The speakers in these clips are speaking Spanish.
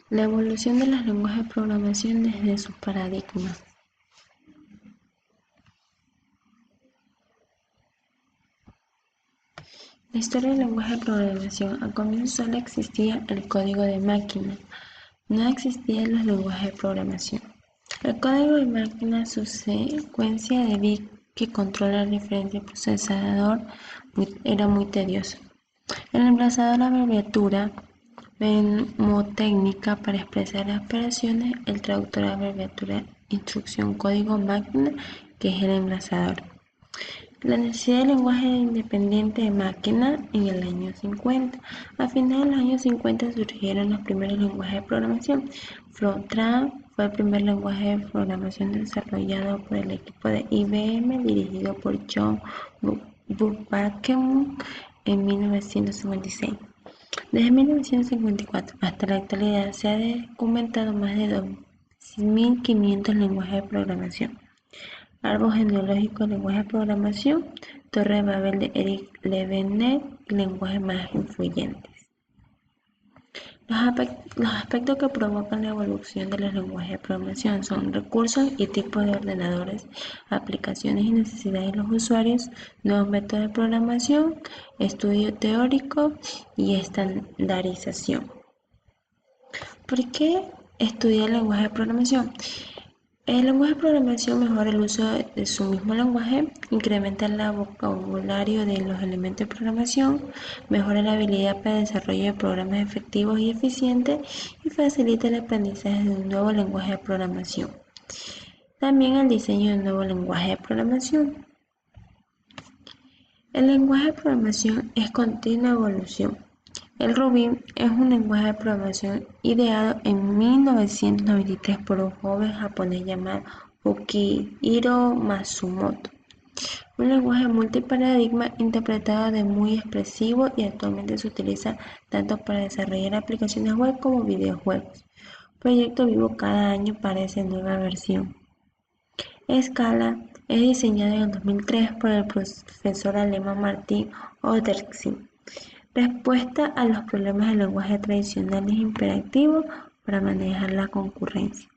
La evolución de los lenguajes de programación desde sus paradigmas. La historia del lenguaje de programación. Al comienzo solo existía el código de máquina, no existían los lenguajes de programación. El código de máquina, su secuencia de bits que controla el diferente procesador, era muy tedioso. El emplazador, la abreviatura mnemotécnica para expresar las operaciones, el traductor, la abreviatura instrucción código máquina, que es el emplazador. La necesidad del lenguaje independiente de máquina en el año 50. A finales de los años 50 surgieron los primeros lenguajes de programación. Fortran fue el primer lenguaje de programación desarrollado por el equipo de IBM dirigido por John Buchanan en 1956. Desde 1954 hasta la actualidad se han documentado más de 2.500 lenguajes de programación. Árbol genealógico del lenguaje de programación, Torre de Babel de Eric Levenet y lenguajes más influyentes. Los aspectos que provocan la evolución de los lenguajes de programación son recursos y tipos de ordenadores, aplicaciones y necesidades de los usuarios, nuevos métodos de programación, estudio teórico y estandarización. ¿Por qué estudiar el lenguaje de programación? El lenguaje de programación mejora el uso de su mismo lenguaje, incrementa el vocabulario de los elementos de programación, mejora la habilidad para el desarrollo de programas efectivos y eficientes y facilita el aprendizaje de un nuevo lenguaje de programación. También el diseño de un nuevo lenguaje de programación. El lenguaje de programación es continua evolución. El Ruby es un lenguaje de programación ideado en 1993 por un joven japonés llamado Fukihiro Matsumoto. Un lenguaje multiparadigma interpretado de muy expresivo y actualmente se utiliza tanto para desarrollar aplicaciones web como videojuegos. Proyecto vivo cada año aparece nueva versión. Scala es diseñado en el 2003 por el profesor alemán Martin Oderksen. Respuesta a los problemas del lenguaje tradicional es imperativo para manejar la concurrencia.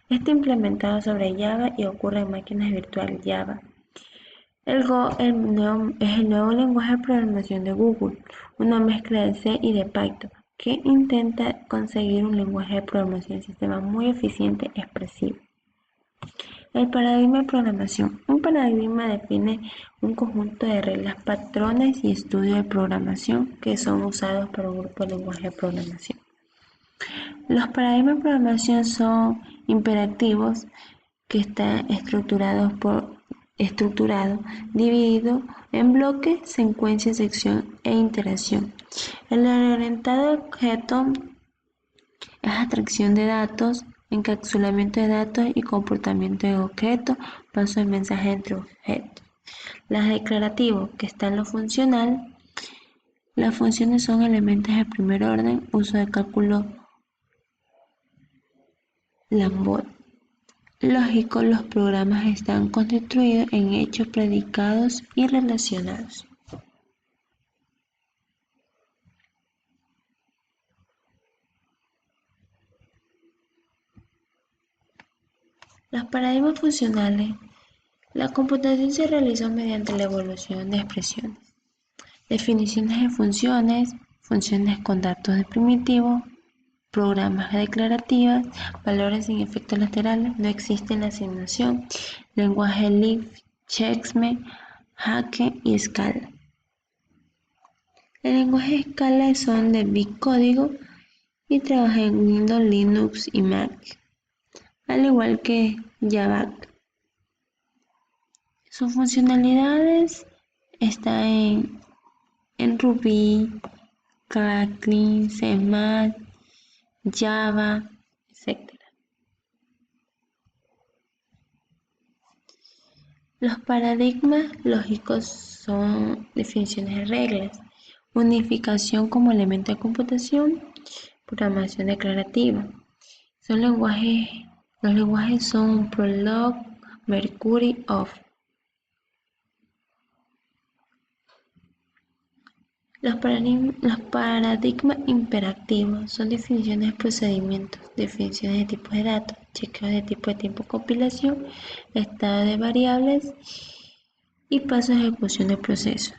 Está implementado sobre Java y ocurre en máquinas virtuales Java. El Go es el nuevo lenguaje de programación de Google, una mezcla de C y de Python, que intenta conseguir un lenguaje de programación de sistema muy eficiente y expresivo. El paradigma de programación. Un paradigma define un conjunto de reglas, patrones y estudios de programación que son usados por un grupo de lenguajes de programación. Los paradigmas de programación son imperativos que están dividido en bloques, secuencia, sección e iteración. El orientado a objeto es abstracción de datos, encapsulamiento de datos y comportamiento de objetos, paso de mensaje entre objetos. Las declarativos, que está en lo funcional. Las funciones son elementos de primer orden, uso de cálculo Lambda. Lógico, los programas están constituidos en hechos, predicados y relacionados. Los paradigmas funcionales. La computación se realizó mediante la evolución de expresiones. Definiciones de funciones, funciones con datos de primitivos, programas declarativas, valores sin efectos laterales, no existe la asignación, lenguaje Lisp, Checksum, Haskell y Scala. El lenguaje Scala son de bitcódigo y trabaja en Windows, Linux y Mac, al igual que Java. Sus funcionalidades están en Ruby, Kotlin, C++, Java, etc. Los paradigmas lógicos son definiciones de reglas, unificación como elemento de computación, programación declarativa. Los lenguajes son Prolog, Mercury, OFF. Los paradigmas imperativos son definiciones de procedimientos, definiciones de tipos de datos, chequeos de tipo de tiempo de compilación, estado de variables y pasos de ejecución del proceso.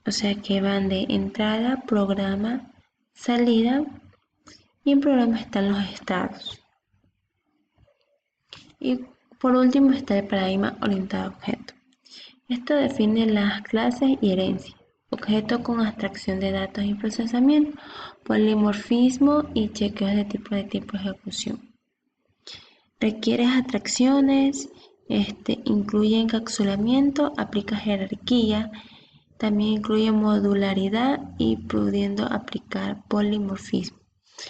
O sea que van de entrada, programa, salida y en programa están los estados. Y por último está el paradigma orientado a objeto. Esto define las clases y herencia, objeto con abstracción de datos y procesamiento, polimorfismo y chequeos de tipo de ejecución. Requiere abstracciones, incluye encapsulamiento, aplica jerarquía, también incluye modularidad y pudiendo aplicar polimorfismo.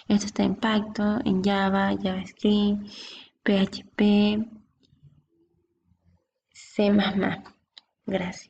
Esto está en Python, en Java, JavaScript, PHP, C++. Gracias.